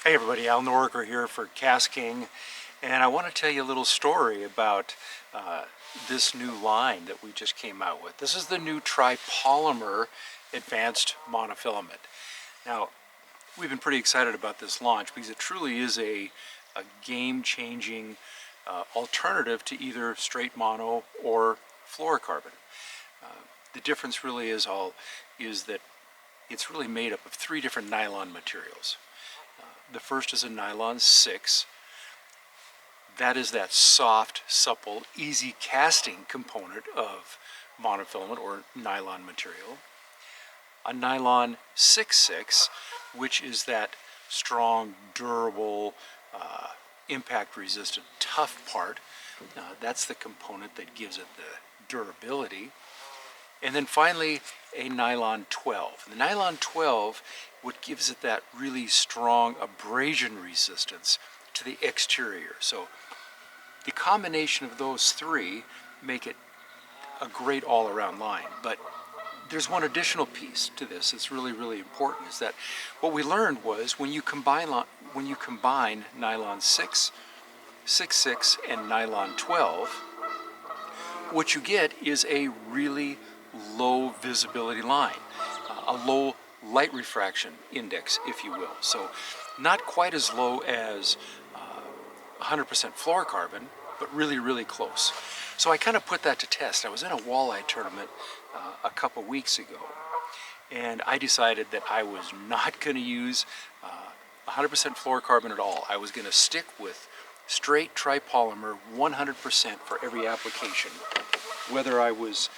Hey everybody, Al Norker here for KastKing, and I want to tell you a little story about this new line that we just came out with. This is the new TriPolymer advanced monofilament. Now, we've been pretty excited about this launch because it truly is a game-changing alternative to either straight mono or fluorocarbon. The difference really is that it's really made up of three different nylon materials. The first is a nylon 6. That is that soft, supple, easy casting component of monofilament or nylon material. A nylon 6/6, which is that strong, durable, impact-resistant, tough part. That's the component that gives it the durability. And then finally, a nylon 12. The nylon 12, what gives it that really strong abrasion resistance to the exterior. So the combination of those three make it a great all-around line. But there's one additional piece to this that's really, really important, is that what we learned was when you combine nylon 6, 6/6, and nylon 12, what you get is a really low visibility line, a low light refraction index, if you will. So not quite as low as 100% fluorocarbon, but really, really close. So I kind of put that to test. I was in a walleye tournament a couple weeks ago, and I decided that I was not going to use 100% fluorocarbon at all. I was going to stick with straight TriPolymer 100% for every application, whether I was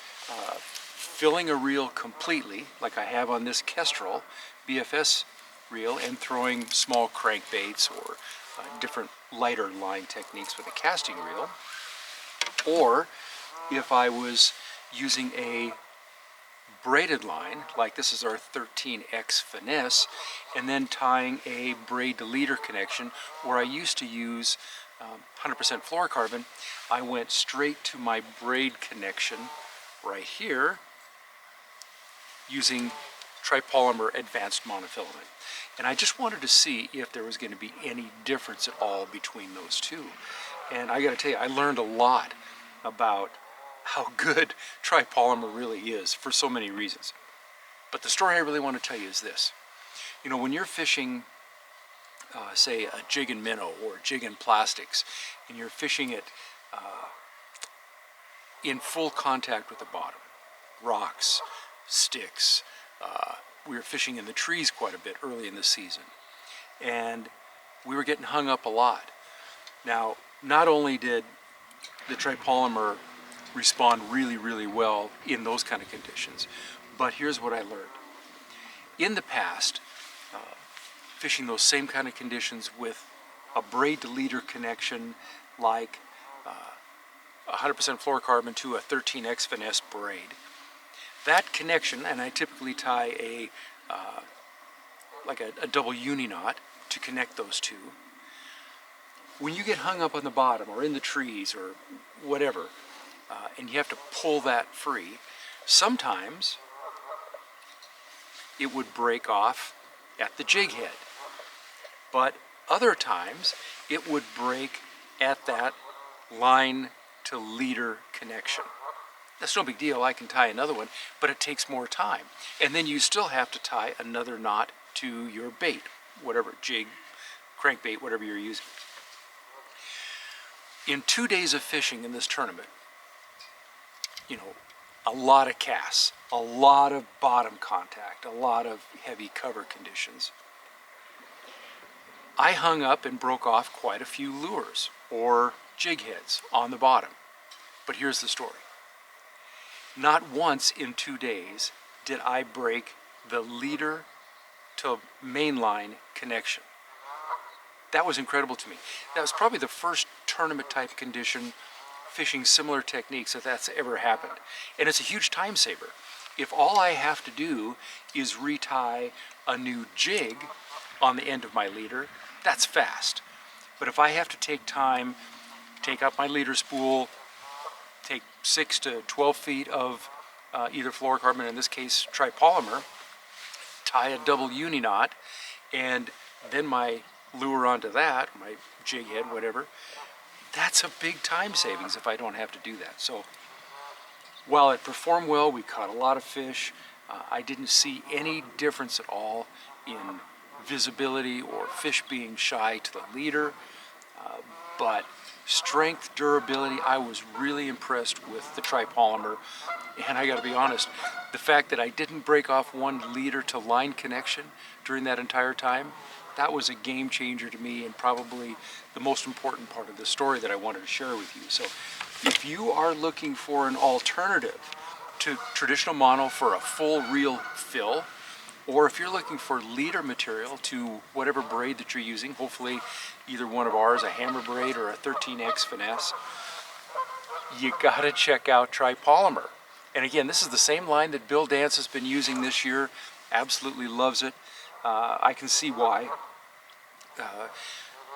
filling a reel completely, like I have on this Kestrel BFS reel, and throwing small crankbaits or different lighter line techniques with a casting reel, or if I was using a braided line, like this is our 13X Finesse, and then tying a braid to leader connection, where I used to use 100% fluorocarbon, I went straight to my braid connection right here using TriPolymer advanced monofilament. And I just wanted to see if there was going to be any difference at all between those two. And I got to tell you, I learned a lot about how good TriPolymer really is for so many reasons. But the story I really want to tell you is this. You know, when you're fishing, say, a jig and minnow or jig and plastics, and you're fishing it in full contact with the bottom, rocks, sticks, we were fishing in the trees quite a bit early in the season, and we were getting hung up a lot. Now, not only did the TriPolymer respond really, really well in those kind of conditions, but here's what I learned. In the past, fishing those same kind of conditions with a braid to leader connection, like 100% fluorocarbon to a 13X Finesse braid, that connection, and I typically tie a double uni knot to connect those two. When you get hung up on the bottom or in the trees or whatever, and you have to pull that free, sometimes it would break off at the jig head, but other times it would break at that line to leader connection. That's no big deal, I can tie another one, but it takes more time. And then you still have to tie another knot to your bait, whatever, jig, crankbait, whatever you're using. In 2 days of fishing in this tournament, you know, a lot of casts, a lot of bottom contact, a lot of heavy cover conditions, I hung up and broke off quite a few lures or jig heads on the bottom. But here's the story. Not once in 2 days did I break the leader to mainline connection. That was incredible to me. That was probably the first tournament type condition fishing similar techniques if that's ever happened. And it's a huge time saver. If all I have to do is retie a new jig on the end of my leader, that's fast. But if I have to take time, take out my leader spool, take 6 to 12 feet of either fluorocarbon, in this case TriPolymer, tie a double uni knot, and then my lure onto that, my jig head, whatever, that's a big time savings if I don't have to do that. So while it performed well, we caught a lot of fish. I didn't see any difference at all in visibility or fish being shy to the leader, but strength, durability, I was really impressed with the TriPolymer. And I gotta be honest, the fact that I didn't break off one leader to line connection during that entire time, that was a game changer to me, and probably the most important part of the story that I wanted to share with you. So if you are looking for an alternative to traditional mono for a full reel fill, or if you're looking for leader material to whatever braid that you're using, hopefully either one of ours, a hammer braid or a 13X finesse, you gotta check out TriPolymer. And again, this is the same line that Bill Dance has been using this year. Absolutely loves it. I can see why.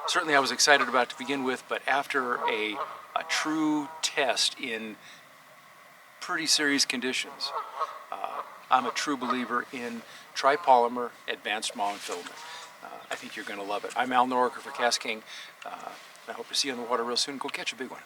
Certainly I was excited about it to begin with, but after a true test in pretty serious conditions, I'm a true believer in TriPolymer Advanced Monofilament. I think you're going to love it. I'm Al Norriker for KastKing. I hope to see you on the water real soon. Go catch a big one.